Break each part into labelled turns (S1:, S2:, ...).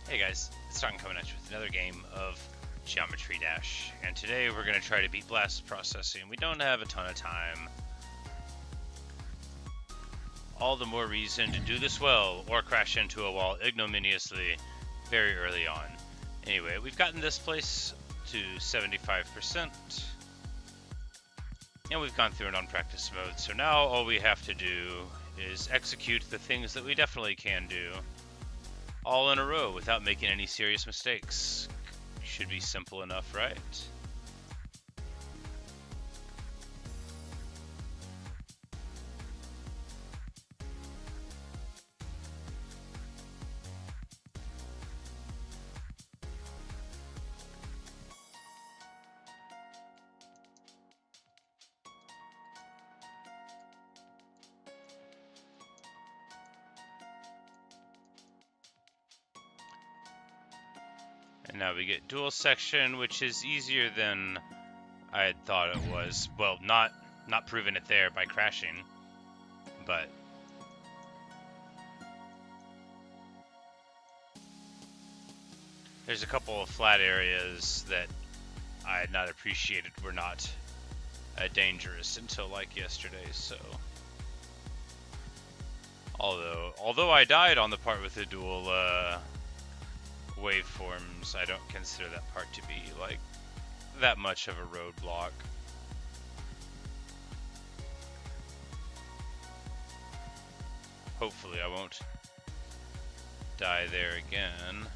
S1: Hey guys, it's Tom coming at you with another game of Geometry Dash, and today we're going to try to beat blast processing. We don't have a ton of time. All the more reason to do this well, or crash into a wall ignominiously very early on. Anyway, we've gotten this place to 75%, and we've gone through it on practice mode, so now all we have to do is execute the things that we definitely can do all in a row without making any serious mistakes. Should be simple enough, right? And now we get dual section, which is easier than I had thought it was. Well, not proving it there by crashing, but there's a couple of flat areas that I had not appreciated were not dangerous until like yesterday. So, although I died on the part with the dual waveforms, I don't consider that part to be like that much of a roadblock. Hopefully I won't die there again.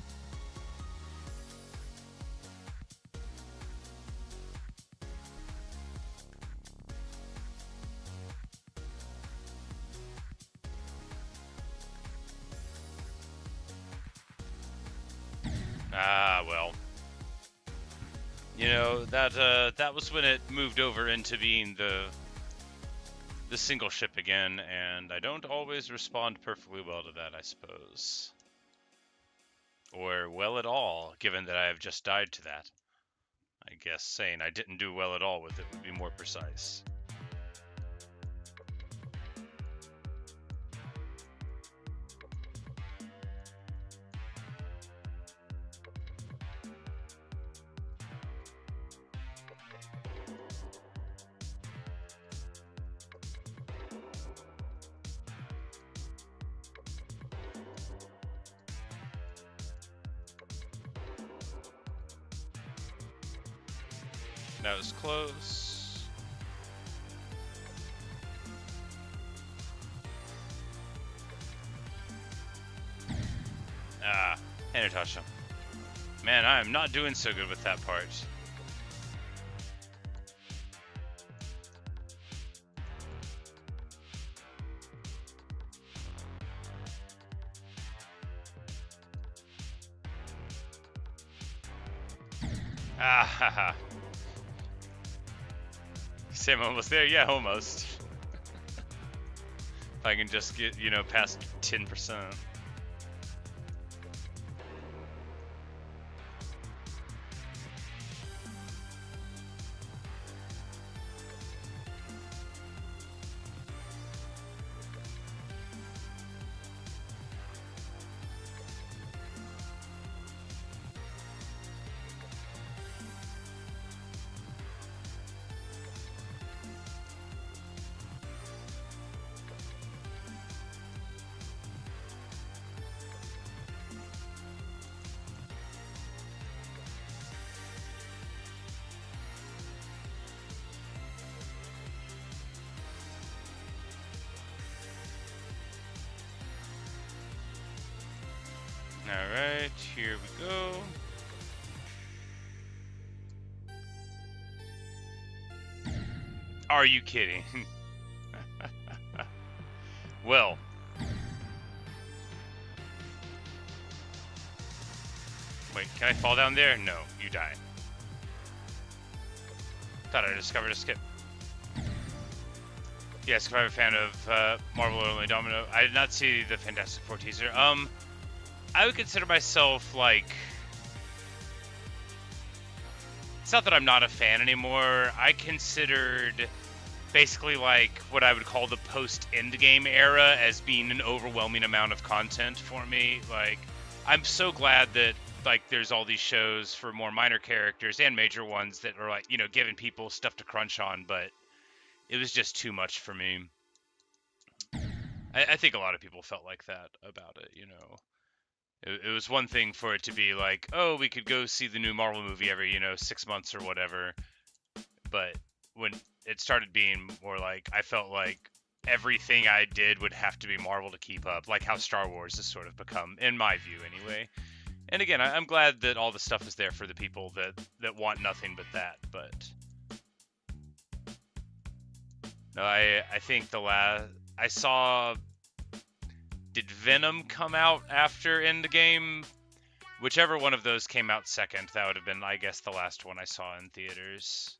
S1: Ah, well. You know, that was when it moved over into being the single ship again, and I don't always respond perfectly well to that, I suppose. Or well at all, given that I have just died to that. I guess saying I didn't do well at all with it would be more precise. That was close. Ah, hey Natasha. Man, I am not doing so good with that part. Ah, haha. Say I'm almost there? Yeah, almost. If I can just get, past 10%. Alright, here we go. Are you kidding? Well. Wait, can I fall down there? No, you die. Thought I discovered a skip. Yes, if I'm a fan of Marvel Only Domino. I did not see the Fantastic Four teaser. I would consider myself, like... It's not that I'm not a fan anymore. I considered basically like what I would call the post-endgame era as being an overwhelming amount of content for me. Like, I'm so glad that like there's all these shows for more minor characters and major ones that are like, you know, giving people stuff to crunch on, but it was just too much for me. I think a lot of people felt like that about it, you know. It was one thing for it to be like, oh, we could go see the new Marvel movie every, you know, 6 months or whatever. But when it started being more like, I felt like everything I did would have to be Marvel to keep up, like how Star Wars has sort of become, in my view anyway. And again, I'm glad that all the stuff is there for the people that want nothing but that. But no, I think I saw, did Venom come out after Endgame? Whichever one of those came out second, that would have been, I guess, the last one I saw in theaters.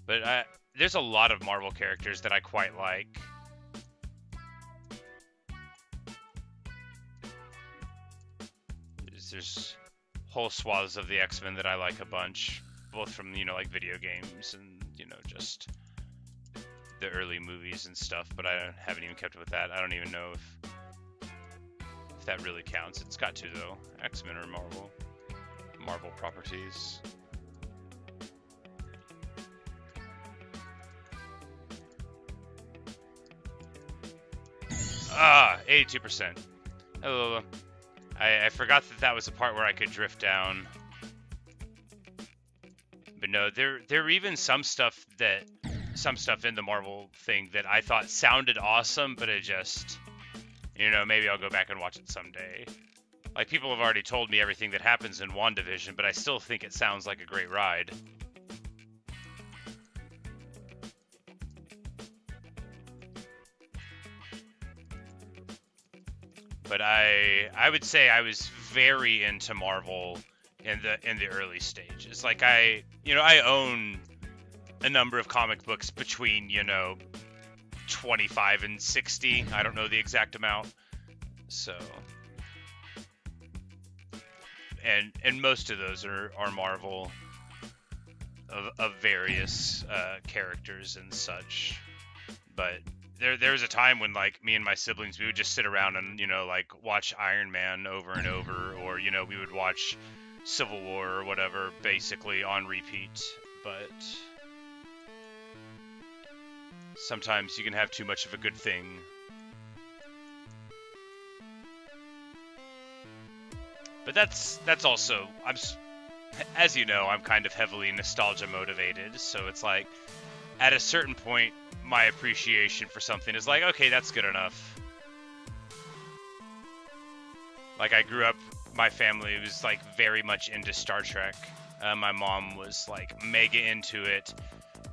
S1: But there's a lot of Marvel characters that I quite like. There's whole swaths of the X-Men that I like a bunch, both from, you know, like video games and, you know, just the early movies and stuff, but I haven't even kept up with that. I don't even know if that really counts. It's got to, though. X-Men or Marvel properties. 82%. Hello. I forgot that was the part where I could drift down. But no, there are even some stuff in the Marvel thing that I thought sounded awesome, but it just, you know, maybe I'll go back and watch it someday. Like, people have already told me everything that happens in WandaVision, but I still think it sounds like a great ride. But I would say I was very into Marvel in the early stages. Like, I own a number of comic books between, you know, 25 and 60. I don't know the exact amount. So, and most of those are Marvel of various characters and such. But there was a time when, like, me and my siblings, we would just sit around and, you know, like, watch Iron Man over and over, or, you know, we would watch Civil War or whatever, basically on repeat. But sometimes you can have too much of a good thing. But that's also, as you know, I'm kind of heavily nostalgia motivated, so it's like, at a certain point, my appreciation for something is like, okay, that's good enough. Like, I grew up, my family was, like, very much into Star Trek. My mom was, like, mega into it.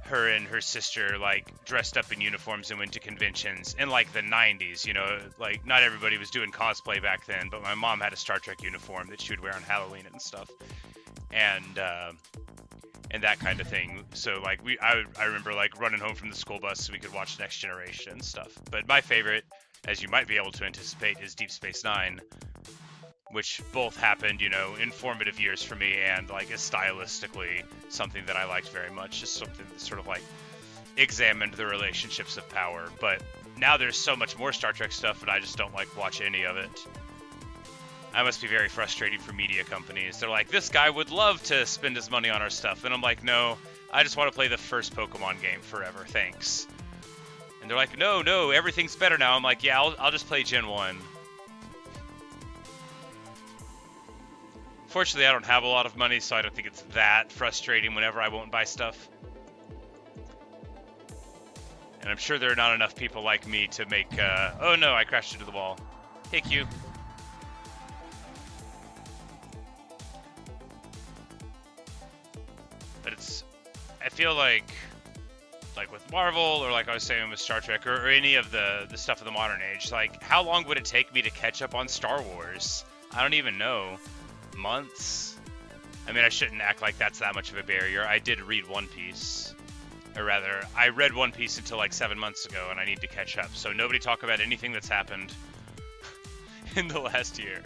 S1: Her and her sister, like, dressed up in uniforms and went to conventions in, like, the 90s, you know? Like, not everybody was doing cosplay back then, but my mom had a Star Trek uniform that she would wear on Halloween and stuff. And that kind of thing. So, like, I remember, like, running home from the school bus so we could watch Next Generation and stuff. But my favorite, as you might be able to anticipate, is Deep Space Nine, which both happened, you know, in formative years for me, and, like, is stylistically something that I liked very much. Just something that sort of, like, examined the relationships of power. But now there's so much more Star Trek stuff, and I just don't, like, watch any of it. I must be very frustrating for media companies. They're like, this guy would love to spend his money on our stuff. And I'm like, no, I just want to play the first Pokemon game forever, thanks. And they're like, no, everything's better now. I'm like, yeah, I'll just play Gen 1. Fortunately, I don't have a lot of money, so I don't think it's that frustrating whenever I won't buy stuff. And I'm sure there are not enough people like me to make, oh no, I crashed into the wall. Hey, Q. But I feel like with Marvel, or like I was saying with Star Trek, or any of the stuff of the modern age, like, how long would it take me to catch up on Star Wars? I don't even know. Months? I mean, I shouldn't act like that's that much of a barrier. I did read One Piece. Or rather, I read One Piece until like 7 months ago, and I need to catch up. So nobody talk about anything that's happened in the last year.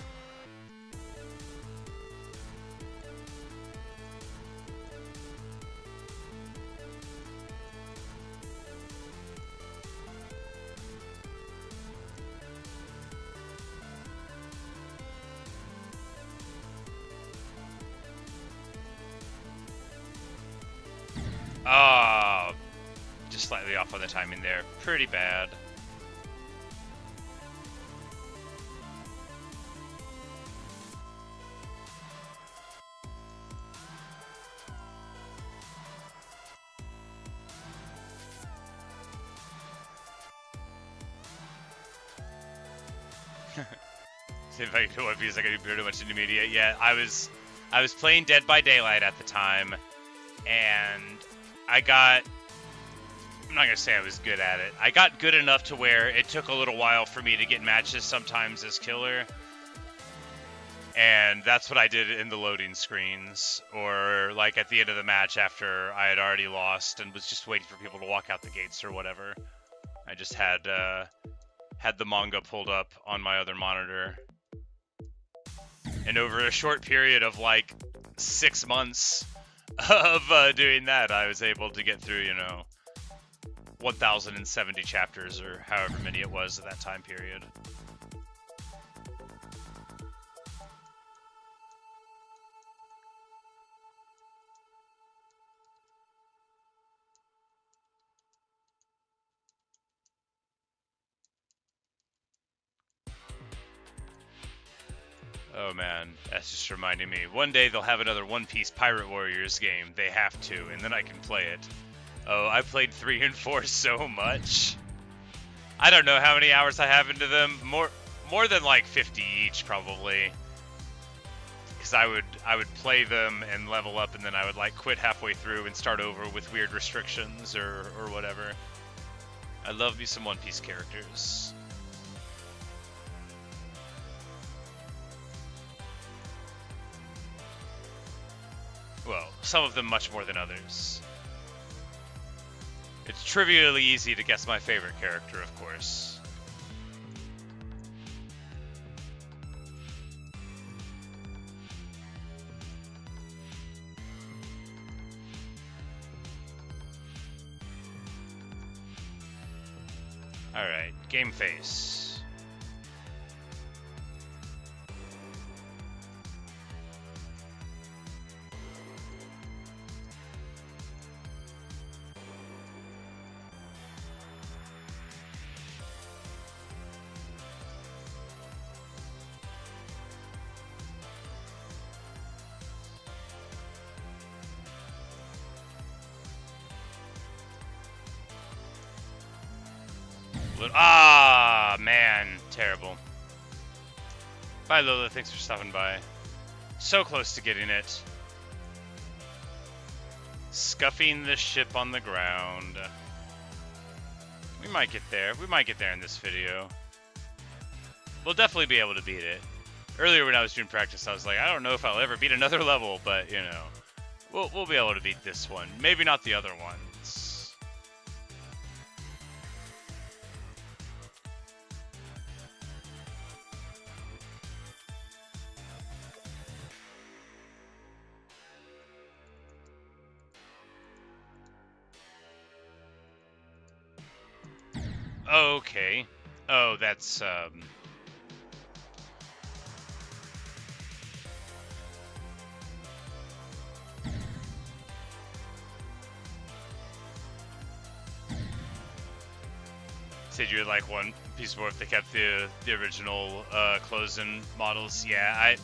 S1: slightly off on the timing there. Pretty bad. See if I can do One Piece. I can do pretty much intermediate. Yeah, I was playing Dead by Daylight at the time, and I'm not gonna say I was good at it. I got good enough to where it took a little while for me to get matches sometimes as killer, and that's what I did in the loading screens, or like at the end of the match after I had already lost and was just waiting for people to walk out the gates or whatever. I just had the manga pulled up on my other monitor. And over a short period of like 6 months of doing that, I was able to get through, 1,070 chapters or however many it was at that time period. Oh man, that's just reminding me. One day they'll have another One Piece Pirate Warriors game. They have to, and then I can play it. Oh, I played 3 and 4 so much. I don't know how many hours I have into them. More than like 50 each, probably. Because I would play them and level up, and then I would like quit halfway through and start over with weird restrictions or whatever. I love me some One Piece characters. Well, some of them much more than others. It's trivially easy to guess my favorite character, of course. Alright, game face. Ah, man. Terrible. Bye, Lola. Thanks for stopping by. So close to getting it. Scuffing the ship on the ground. We might get there. We might get there in this video. We'll definitely be able to beat it. Earlier when I was doing practice, I was like, I don't know if I'll ever beat another level, but, we'll be able to beat this one. Maybe not the other ones. Okay. Oh, that's, Said you would like One Piece more if they kept the original close-in models. Yeah,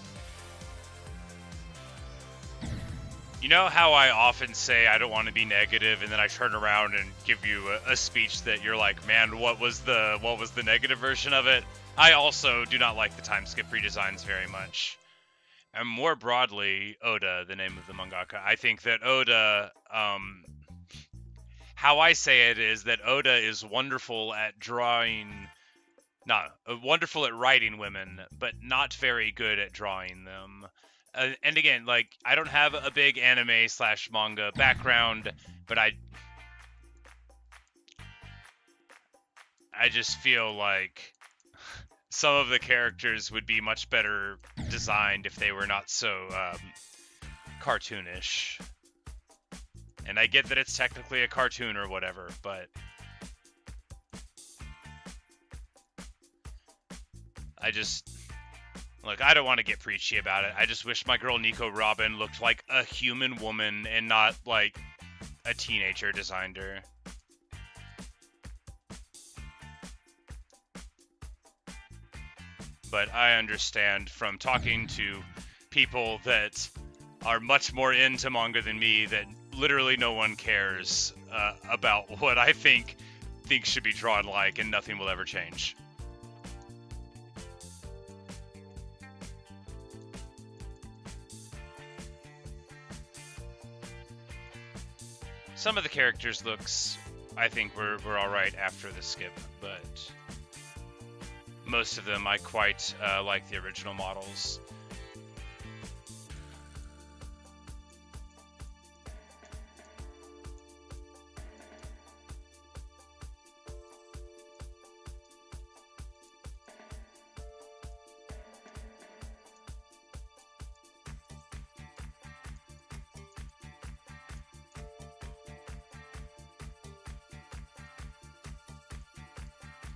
S1: You know how I often say I don't want to be negative, and then I turn around and give you a speech that you're like, man, what was the negative version of it? I also do not like the time skip redesigns very much. And more broadly, Oda, the name of the mangaka, I think that Oda, how I say it is that Oda is wonderful at wonderful at writing women, but not very good at drawing them. And again, like, I don't have a big anime/manga background, but I just feel like some of the characters would be much better designed if they were not so cartoonish. And I get that it's technically a cartoon or whatever, but Look, I don't want to get preachy about it. I just wish my girl Nico Robin looked like a human woman and not like a teenager designed her. but I understand from talking to people that are much more into manga than me that literally no one cares about what I think things should be drawn like, and nothing will ever change. Some of the characters' looks, I think, were alright after the skip, but most of them I quite like the original models.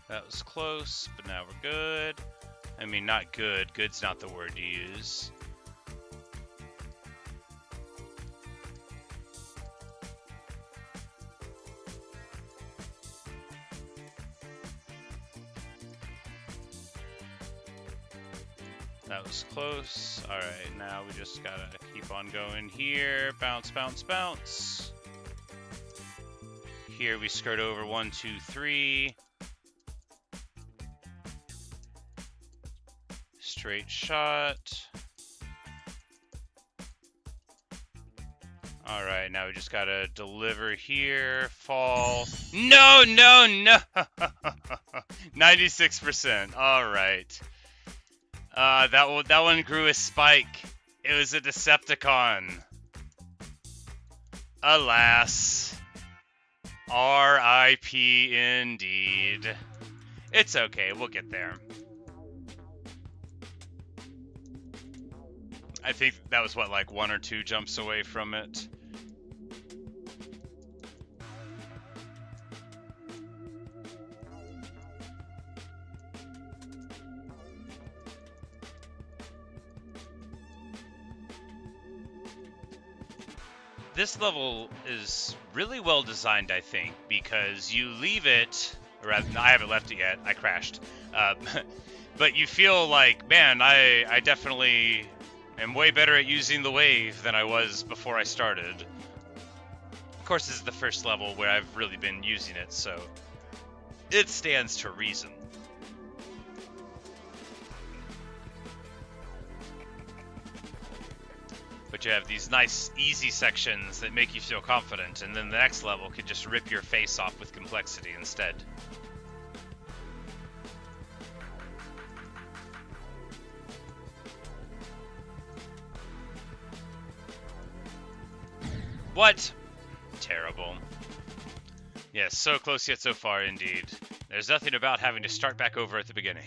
S1: That was close, but now we're good. I mean, not good. Good's not the word to use. That was close. All right, now we just gotta keep on going here. Bounce, bounce, bounce. Here we skirt over 1, 2, 3. Straight shot. All right, now we just gotta deliver here. Fall. No, no, no. 96%. All right. That one grew a spike. It was a Decepticon. Alas. R.I.P. indeed. It's okay. We'll get there. I think that was, what, like 1 or 2 jumps away from it. This level is really well designed, I think, because you leave it, or rather, I haven't left it yet, I crashed. But you feel like, man, I definitely am way better at using the wave than I was before I started. Of course, this is the first level where I've really been using it, so it stands to reason. But you have these nice, easy sections that make you feel confident, and then the next level could just rip your face off with complexity instead. What? Terrible. Yes, so close yet so far indeed. There's nothing about having to start back over at the beginning.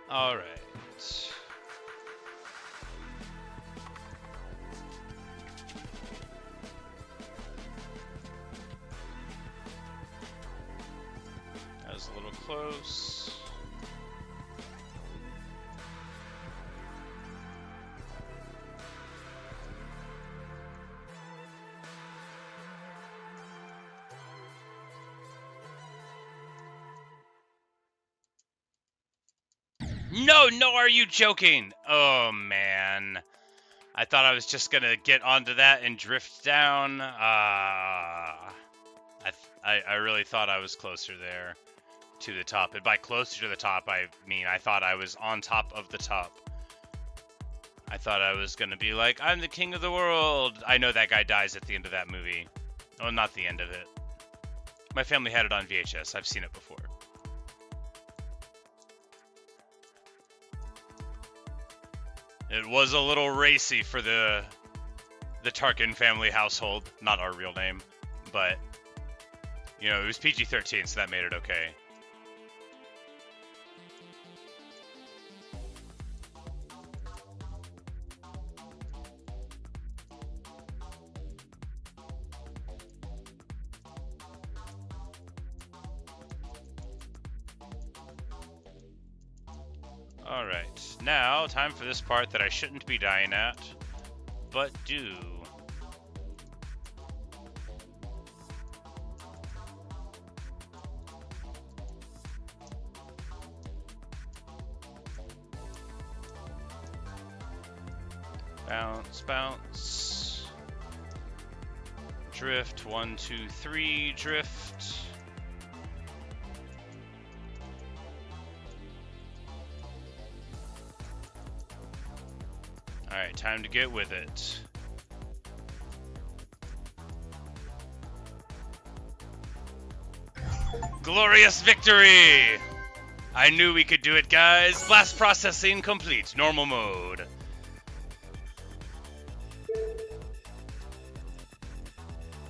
S1: All right. That was a little close. No, are you joking? Oh, man. I thought I was just gonna get onto that and drift down. I really thought I was closer there to the top. And by closer to the top, I mean I thought I was on top of the top. I thought I was gonna be like, I'm the king of the world. I know that guy dies at the end of that movie. Oh, not the end of it. My family had it on VHS. I've seen it before. It was a little racy for the Tarkin family household. Not our real name, but, you know, it was PG-13, so that made it okay. Alright, now time for this part that I shouldn't be dying at, but do. Bounce, bounce. Drift, 1, 2, 3, drift. Alright, time to get with it. Glorious victory! I knew we could do it, guys. Blast processing complete. Normal mode.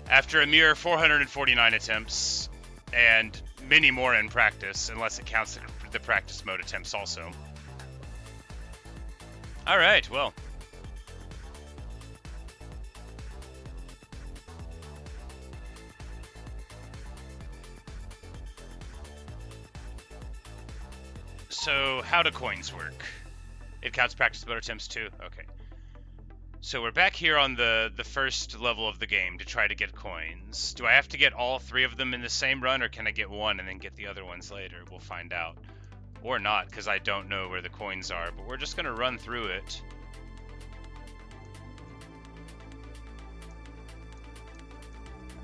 S1: After a mere 449 attempts, and many more in practice, unless it counts the practice mode attempts also. Alright, well. So, how do coins work? It counts practice mode attempts too? Okay. So we're back here on the first level of the game to try to get coins. Do I have to get all 3 of them in the same run, or can I get one and then get the other ones later? We'll find out. Or not, because I don't know where the coins are, but we're just going to run through it.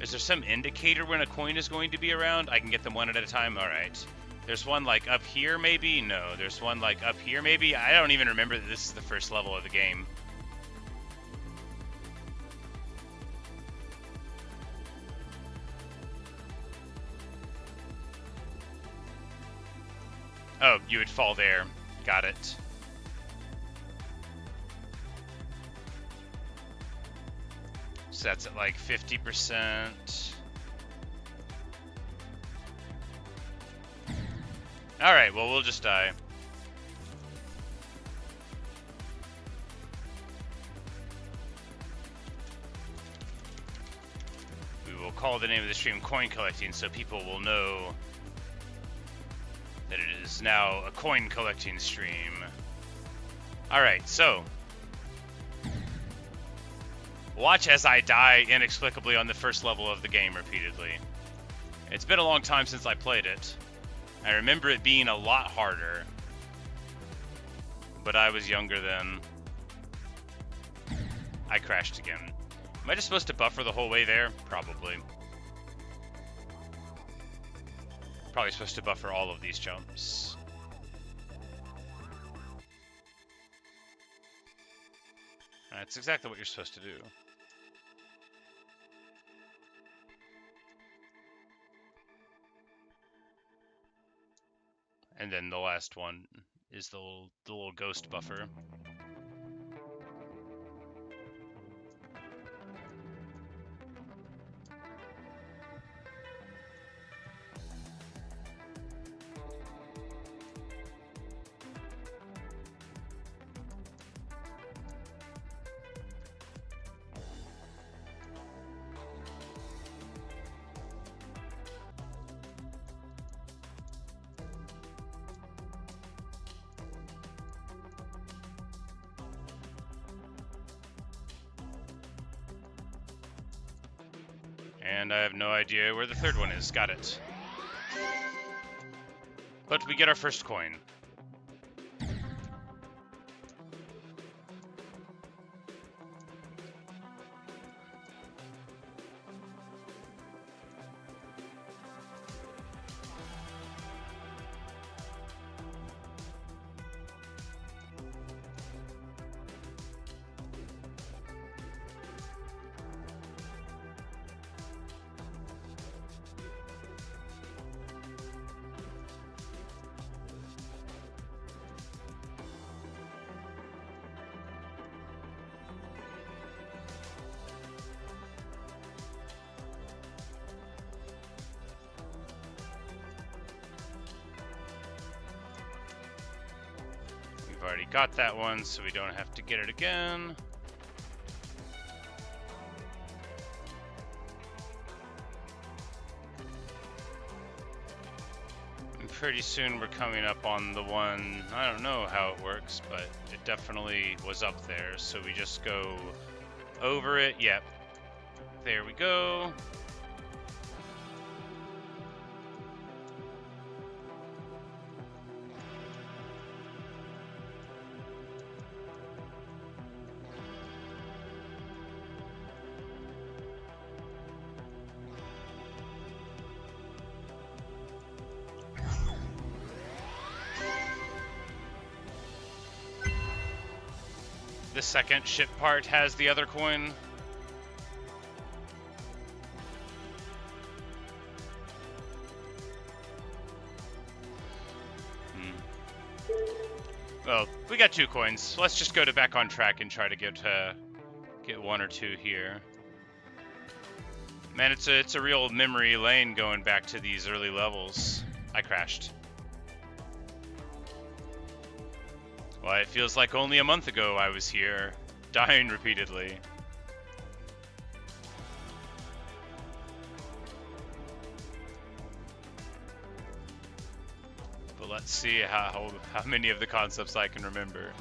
S1: Is there some indicator when a coin is going to be around? I can get them one at a time? Alright. There's one like up here maybe? No. There's one like up here maybe? I don't even remember that this is the first level of the game. Oh, you would fall there. Got it. So that's at like 50%. Alright, well, we'll just die. We will call the name of the stream Coin Collecting so people will know that it is now a coin collecting stream. Alright, so watch as I die inexplicably on the first level of the game repeatedly. It's been a long time since I played it. I remember it being a lot harder, but I was younger then. I crashed again. Am I just supposed to buffer the whole way there? Probably. Probably supposed to buffer all of these jumps. That's exactly what you're supposed to do. And then the last one is the little ghost buffer. And I have no idea where the third one is. Got it. But we get our first coin. We've already got that one, so we don't have to get it again. I'm pretty soon we're coming up on the one, I don't know how it works, but it definitely was up there. So we just go over it. Yep. There we go. The second ship part has the other coin. Well, we got 2 coins. Let's just go back on track and try to get 1 or 2 here. Man, it's a real memory lane going back to these early levels. I crashed. Well, it feels like only a month ago I was here, dying repeatedly. But let's see how many of the concepts I can remember.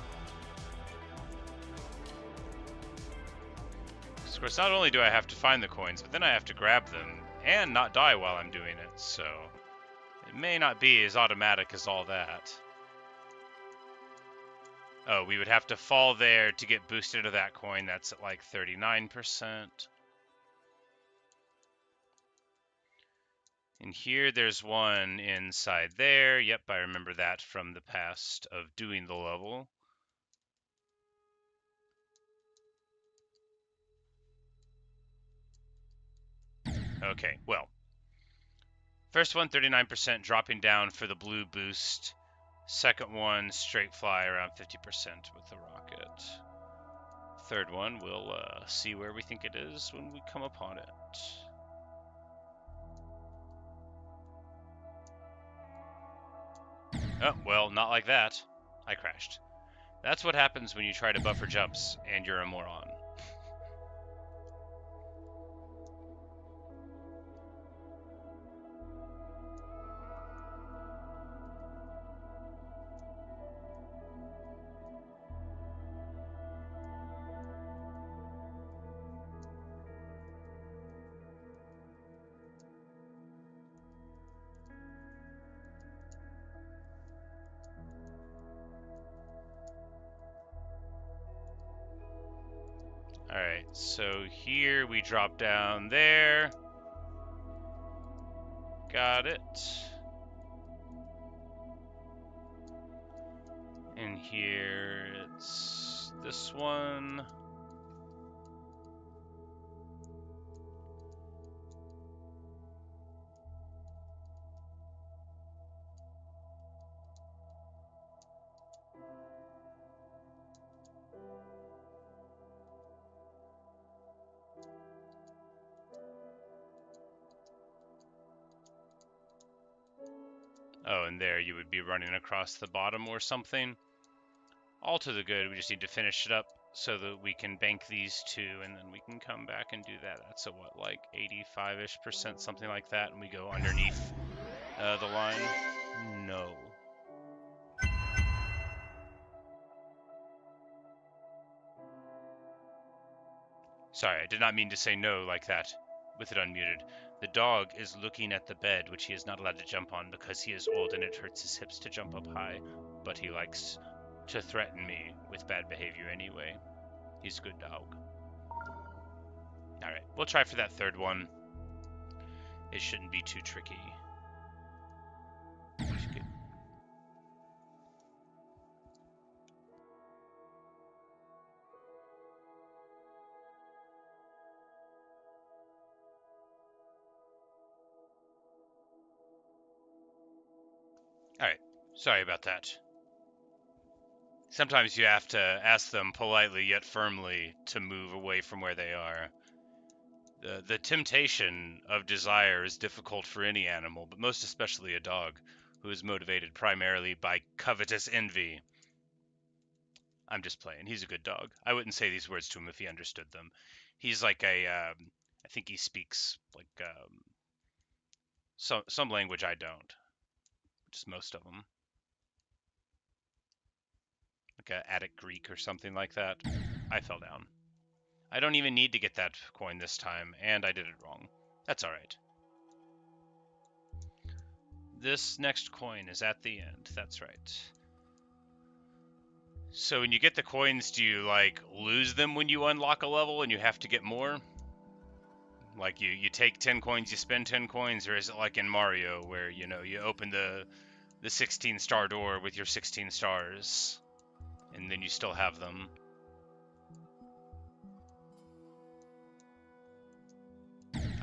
S1: Of course, not only do I have to find the coins, but then I have to grab them and not die while I'm doing it, so it may not be as automatic as all that. Oh, we would have to fall there to get boosted to that coin. That's at like 39%. And here there's one inside there. Yep, I remember that from the past of doing the level. Okay, well. First one, 39%, dropping down for the blue boost. Second one, straight fly around 50% with the rocket. Third one, we'll see where we think it is when we come upon it. Oh, well, not like that. I crashed. That's what happens when you try to buffer jumps and you're a moron. Alright, so here we drop down there. Got it. And here it's this one. Oh, and there you would be running across the bottom or something. All to the good, we just need to finish it up so that we can bank these 2 and then we can come back and do that. That's a what, like 85-ish%, something like that, and we go underneath the line. No. Sorry, I did not mean to say no like that, with it unmuted. The dog is looking at the bed, which he is not allowed to jump on because he is old and it hurts his hips to jump up high, but he likes to threaten me with bad behavior anyway. He's a good dog. Alright, we'll try for that third one. It shouldn't be too tricky. Alright, sorry about that. Sometimes you have to ask them politely yet firmly to move away from where they are. The temptation of desire is difficult for any animal, but most especially a dog, who is motivated primarily by covetous envy. I'm just playing. He's a good dog. I wouldn't say these words to him if he understood them. He's like I think he speaks like some language I don't. which is most of them. Like a Attic Greek or something like that. I fell down. I don't even need to get that coin this time, and I did it wrong. That's alright. This next coin is at the end. That's right. So when you get the coins, do you, like, lose them when you unlock a level and you have to get more? Like, you take 10 coins, you spend 10 coins, or is it like in Mario where, you know, you open the 16-star door with your 16 stars, and then you still have them?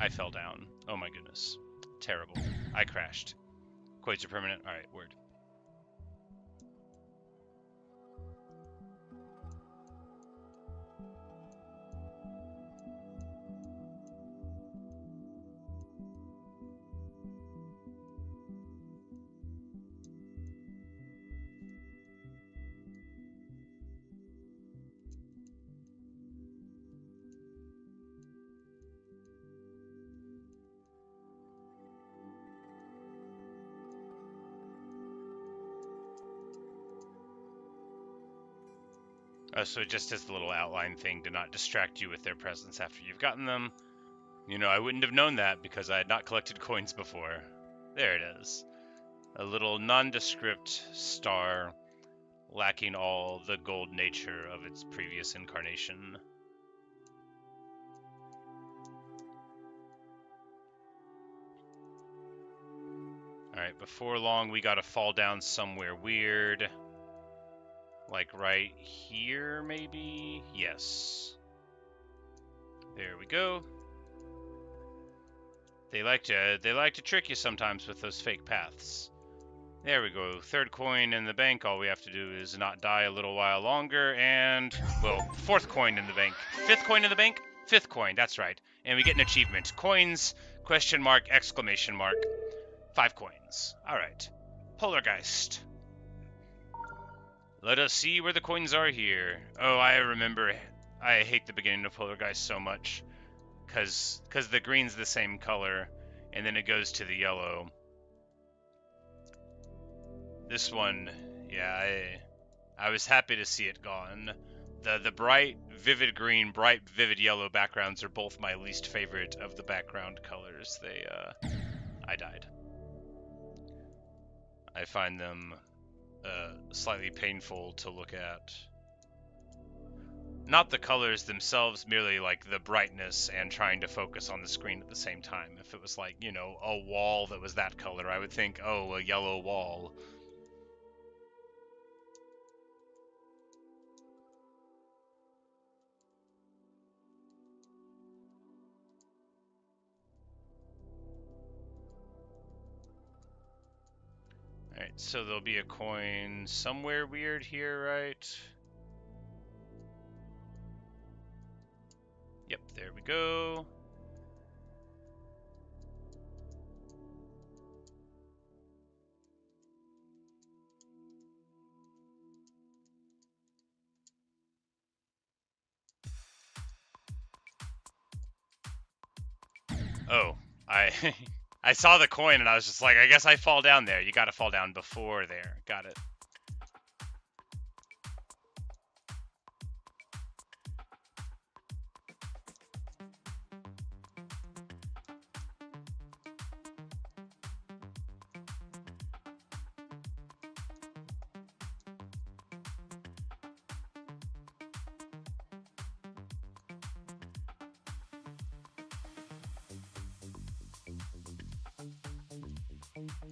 S1: I fell down. Oh my goodness. Terrible. I crashed. Coins are permanent? Alright, word. So it just does the little outline thing to not distract you with their presence after you've gotten them. You know, I wouldn't have known that because I had not collected coins before. There it is. A little nondescript star, lacking all the gold nature of its previous incarnation. Alright, before long we gotta fall down somewhere weird. Like right here, maybe? Yes. There we go. They like to trick you sometimes with those fake paths. There we go. Third coin in the bank. All we have to do is not die a little while longer, and, well, fourth coin in the bank. Fifth coin in the bank? Fifth coin, that's right. And we get an achievement. Coins, question mark, exclamation mark. 5 coins. Alright. Poltergeist. Let us see where the coins are here. Oh, I remember. I hate the beginning of Poltergeist so much. Because the green's the same color, and then it goes to the yellow. This one, yeah, I was happy to see it gone. The bright, vivid green, bright, vivid yellow backgrounds are both my least favorite of the background colors. I died. I find them slightly painful to look at. Not the colors themselves, merely like the brightness and trying to focus on the screen at the same time. If it was like, you know, a wall that was that color, I would think, oh, a yellow wall. Alright, so there'll be a coin somewhere weird here, right? Yep, there we go. Oh, I saw the coin and I was just like, I guess I fall down there. You gotta fall down before there. Got it.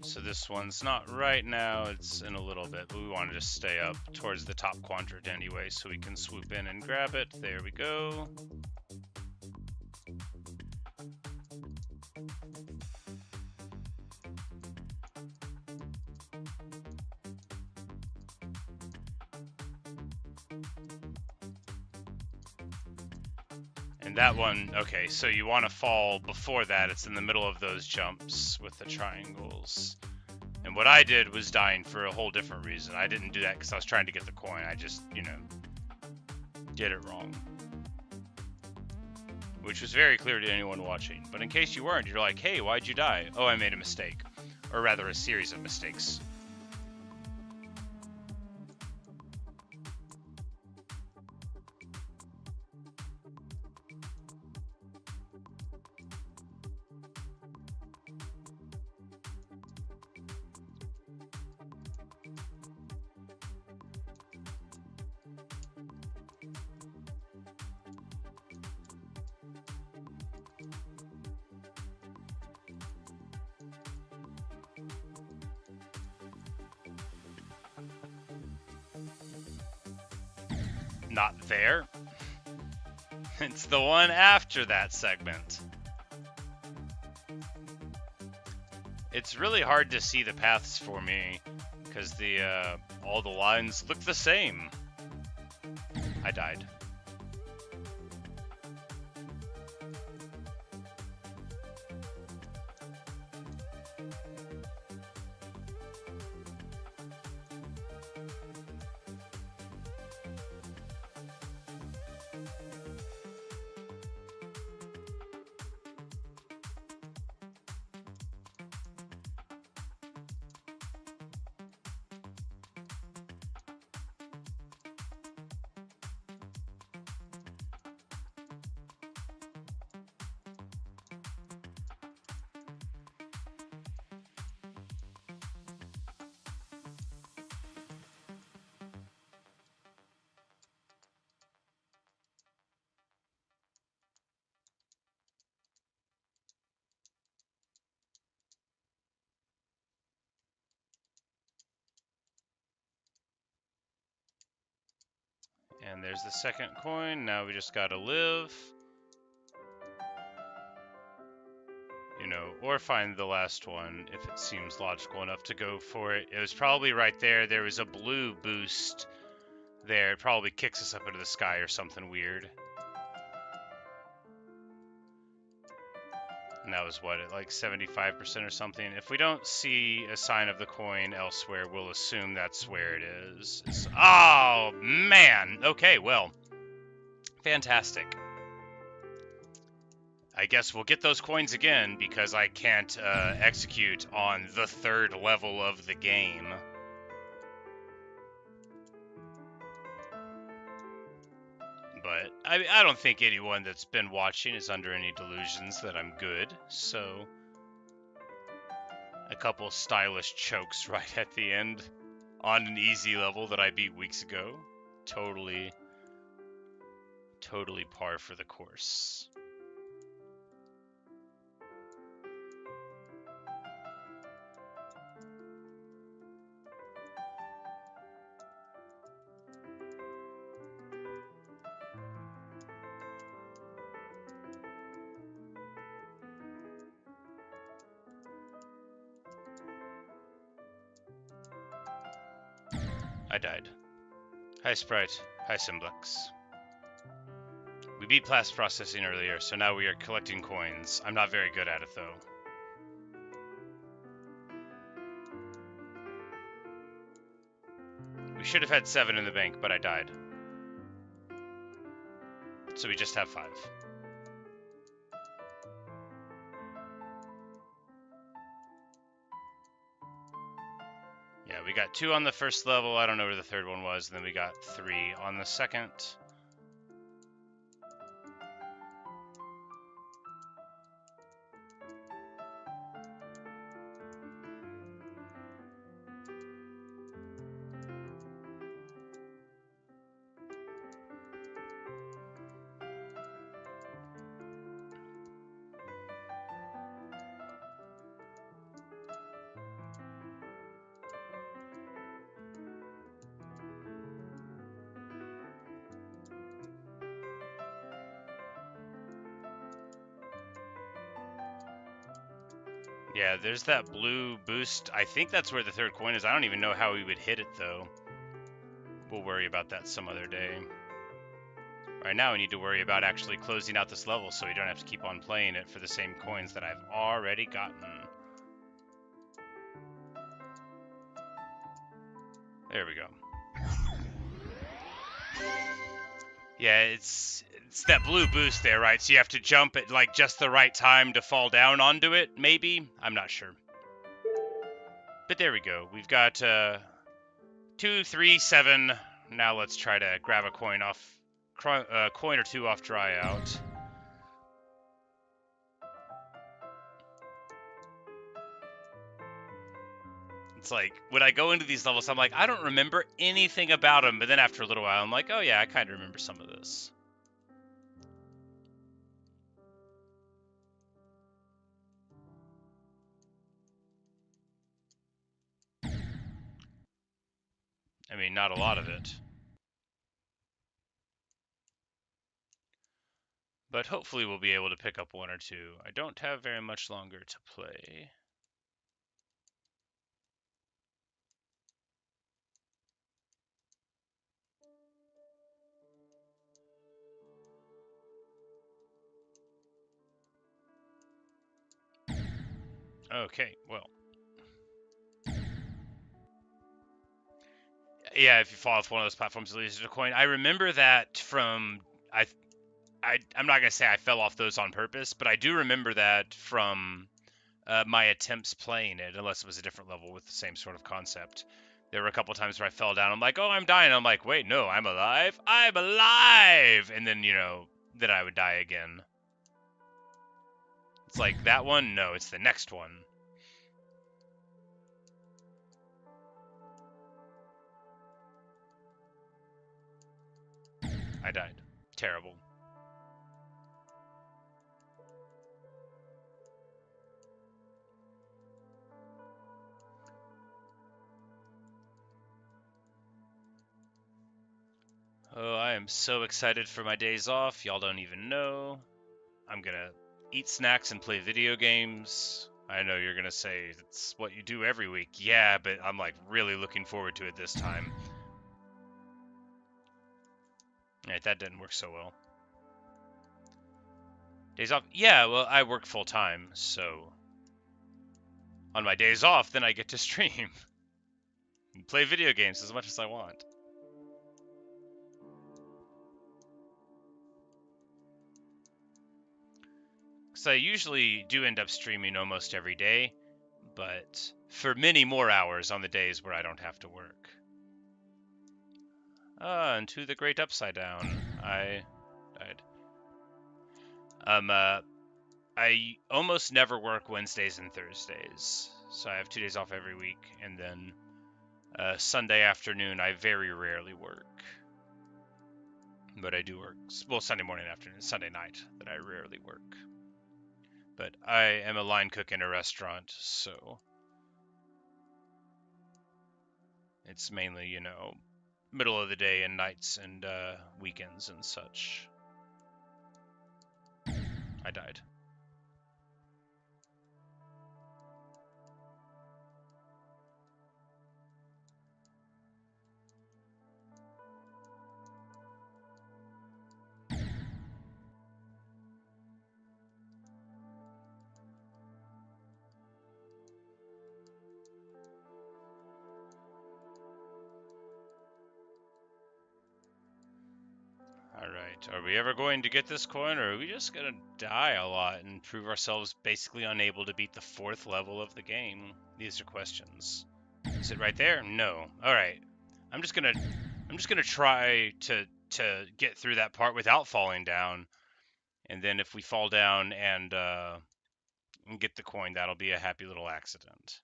S1: So this one's not right now, it's in a little bit, but we want to just stay up towards the top quadrant anyway, so we can swoop in and grab it. There we go. And that one, okay, so you want to fall before that. It's in the middle of those jumps with the triangles. And what I did was dying for a whole different reason. I didn't do that because I was trying to get the coin. I just, you know, did it wrong. Which was very clear to anyone watching. But in case you weren't, you're like, hey, why'd you die? Oh, I made a mistake. Or rather, a series of mistakes. not there. It's the one after that segment. It's really hard to see the paths for me because all the lines look the same. I died. And there's the second coin. Now we just gotta live. You know, or find the last one if it seems logical enough to go for it. It was probably right there. There was a blue boost there. It probably kicks us up into the sky or something weird. And that was what, at like 75% or something. If we don't see a sign of the coin elsewhere, we'll assume that's where it is. Oh, man. Okay, well. Fantastic. I guess we'll get those coins again because I can't execute on the third level of the game. But I don't think anyone that's been watching is under any delusions that I'm good, so a couple stylish chokes right at the end on an easy level that I beat weeks ago. Totally par for the course. I died. Hi Sprite, hi Simplex. We beat blast processing earlier, so now we are collecting coins. I'm not very good at it though. We should have had 7 in the bank, but I died. So we just have 5. Yeah, we got 2 on the first level. I don't know where the third one was. And then we got 3 on the second. Yeah, there's that blue boost. I think that's where the third coin is. I don't even know how we would hit it, though. We'll worry about that some other day. Right now, we need to worry about actually closing out this level so we don't have to keep on playing it for the same coins that I've already gotten. There we go. Yeah, it's that blue boost there, right? So you have to jump at like just the right time to fall down onto it, maybe? I'm not sure. But there we go. We've got 2, 3, 7. Now let's try to grab a coin or 2 off dry out. It's like, when I go into these levels, I'm like, I don't remember anything about them. But then after a little while, I'm like, oh yeah, I kind of remember some of this. I mean, not a lot of it. But hopefully we'll be able to pick up one or two. I don't have very much longer to play. Okay, well. Yeah, if you fall off one of those platforms, it loses a coin. I remember that from I'm not gonna say I fell off those on purpose, but I do remember that from my attempts playing it, unless it was a different level with the same sort of concept. There were a couple times where I fell down. I'm like, oh, I'm dying. I'm like, wait, no, I'm alive. I'm alive. And then, then I would die again. It's like that one. No, it's the next one. I died. Terrible. Oh, I am so excited for my days off. Y'all don't even know. I'm gonna eat snacks and play video games. I know you're gonna say it's what you do every week. Yeah, but I'm like really looking forward to it this time. Alright, that didn't work so well. Days off? Yeah, well, I work full time, so on my days off, then I get to stream and play video games as much as I want. So I usually do end up streaming almost every day, but for many more hours on the days where I don't have to work. And to the great upside down, I died. I almost never work Wednesdays and Thursdays, so I have 2 days off every week, and then Sunday afternoon I very rarely work. But I do work, well, Sunday morning, afternoon, Sunday night that I rarely work. But I am a line cook in a restaurant, so it's mainly, middle of the day and nights and weekends and such. I died. Alright, are we ever going to get this coin, or are we just gonna die a lot and prove ourselves basically unable to beat the 4th level of the game? These are questions. Is it right there? No. Alright. I'm just gonna try to get through that part without falling down. And then if we fall down and get the coin, that'll be a happy little accident.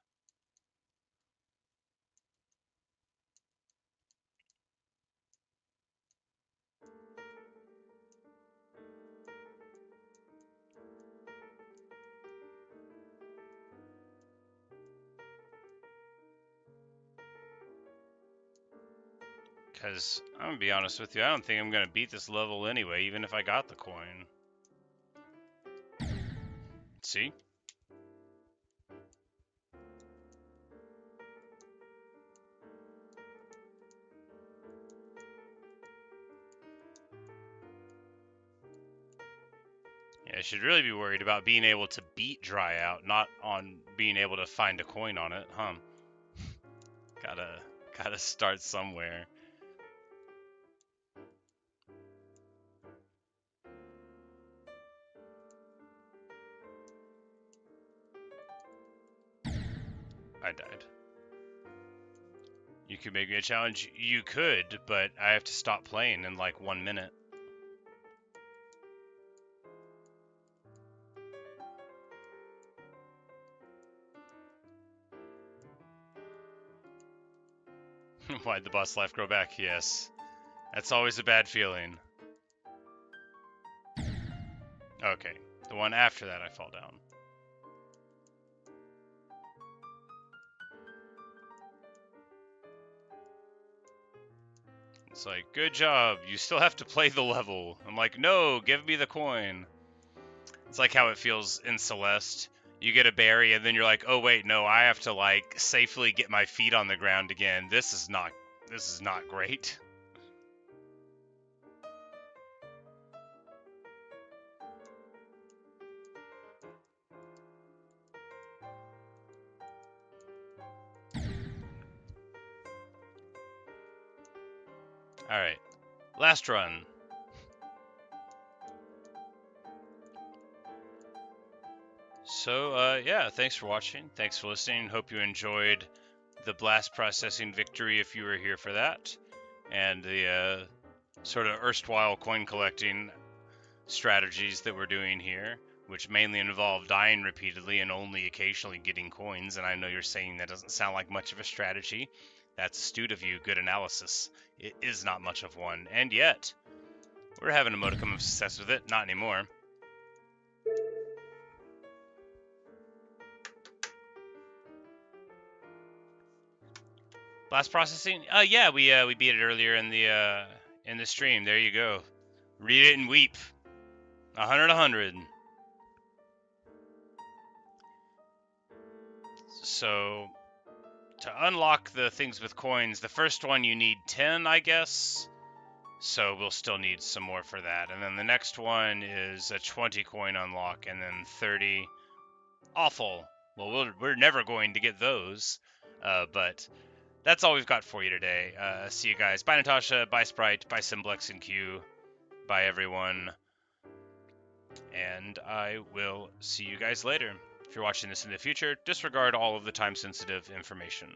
S1: Because, I'm going to be honest with you, I don't think I'm going to beat this level anyway, even if I got the coin. See? Yeah, I should really be worried about being able to beat Dry Out, not on being able to find a coin on it, huh? Gotta start somewhere. I died. You could make me a challenge? You could, but I have to stop playing in like 1 minute. Why'd the boss life grow back? Yes. That's always a bad feeling. Okay. The one after that I fall down. It's like, good job, you still have to play the level. I'm like, no, give me the coin. It's like how it feels in Celeste. You get a berry and then you're like, oh wait, no, I have to like safely get my feet on the ground again. This is not great. Alright. Last run. So, yeah, thanks for watching. Thanks for listening. Hope you enjoyed the blast processing victory if you were here for that. And the sort of erstwhile coin collecting strategies that we're doing here, which mainly involve dying repeatedly and only occasionally getting coins. And I know you're saying that doesn't sound like much of a strategy. That's astute of you. Good analysis. It is not much of one. And yet, we're having a modicum of success with it. Not anymore. Blast processing? Yeah, we beat it earlier in the stream. There you go. Read it and weep. 100. So to unlock the things with coins, the first one you need 10, I guess. So we'll still need some more for that. And then the next one is a 20 coin unlock, and then 30. Awful. Well, we're never going to get those. But that's all we've got for you today. See you guys. Bye, Natasha. Bye, Sprite. Bye, Simplex and Q. Bye, everyone. And I will see you guys later. If you're watching this in the future, disregard all of the time-sensitive information.